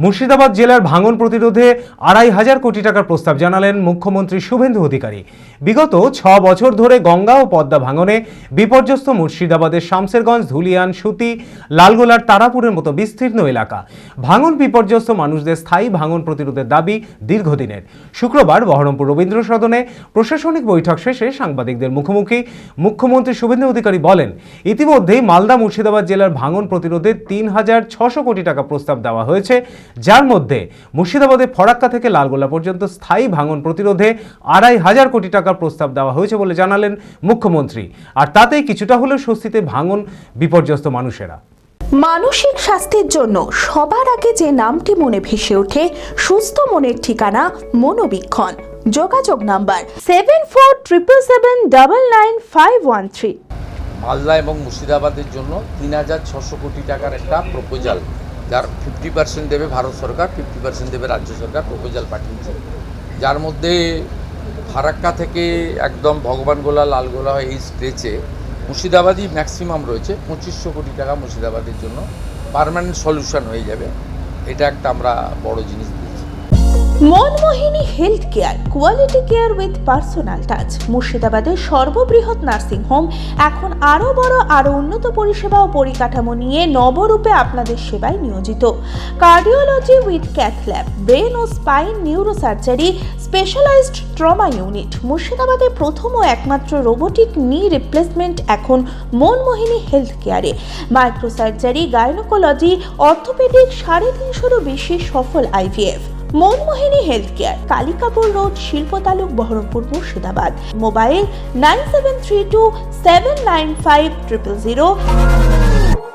মুর্শিদাবাদ জেলার ভাঙন প্রতিরোধে ২৫০০ কোটি টাকার প্রস্তাব জানালেন মুখ্যমন্ত্রী শুভেন্দু অধিকারী। বিগত ৬ বছর ধরে গঙ্গা ও পদ্মা ভাঙনে বিপর্যস্ত মুর্শিদাবাদের শামসেরগঞ্জ, ধুলিয়ান, সুতি, লালগোলার, তারাপুরের মতো বিস্তীর্ণ এলাকা। ভাঙন বিপর্যস্ত মানুষদের স্থায়ী ভাঙন প্রতিরোধের দাবি দীর্ঘদিনের। শুক্রবার বহরমপুর রবীন্দ্র সদনে প্রশাসনিক বৈঠক শেষে সাংবাদিকদের মুখোমুখি মুখ্যমন্ত্রী শুভেন্দু অধিকারী বলেন, ইতিমধ্যেই মালদা মুর্শিদাবাদ জেলার ভাঙন প্রতিরোধে ৩৬০০ কোটি টাকা প্রস্তাব দেওয়া হয়েছে, যার মধ্যে মুর্শিদাবাদের ফরাক্কা থেকে লালগোলা পর্যন্ত স্থায়ী ভাঙন প্রতিরোধে ২৫০০ কোটি টাকার প্রস্তাব দেওয়া হয়েছে বলে জানালেন মুখ্যমন্ত্রী। আর তাতেই কিছুটা হলেও স্বস্তিতে ভাঙন বিপর্যস্ত মানুষেরা। মানসিক স্বাস্থ্যের জন্য সবার আগে যে নামটি মনে ভেসে ওঠে, সুস্থ মনের ঠিকানা মনোবীক্ষণ। যোগাযোগ নাম্বার 7477799513। মালদা এবং মুর্শিদাবাদের জন্য ৩৬০০ কোটি টাকার একটা প্রপোজাল, যার 50% দেবে ভারত সরকার, 50% দেবে রাজ্য সরকার, প্রপোজাল পাঠিয়েছে। যার মধ্যে ফারাক্কা থেকে একদম ভগবানগোলা, লালগোলা এই স্ট্রেচে মুর্শিদাবাদই ম্যাক্সিমাম রয়েছে। ২৫০০ কোটি টাকা মুর্শিদাবাদের জন্য পার্মানেন্ট সলিউশন হয়ে যাবে। এটা একটা আমরা বড় জিনিস দিয়েছি। Manmohini health care, quality care with personal touch. মুর্শিদাবাদের সর্ববৃহৎ নার্সিং হোম এখন আরও বড়, আরও উন্নত পরিষেবা ও পরিকাঠামো নিয়ে নবরূপে আপনাদের সেবায় নিয়োজিত। Cardiology with cath lab, brain ও spine neurosurgery, specialised trauma unit. মুর্শিদাবাদের প্রথম ও একমাত্র রোবোটিক নি রিপ্লেসমেন্ট এখন মনমোহিনী হেলথ কেয়ারে। মাইক্রোসার্জারি, গাইনোকোলজি, অর্থোপেডিক, ৩৫০-রও বেশি সফল IVF। Manmohini health care, Kalikapur road, শিল্পতালুক, বহরমপুর, মুর্শিদাবাদ। মোবাইল 9732795000।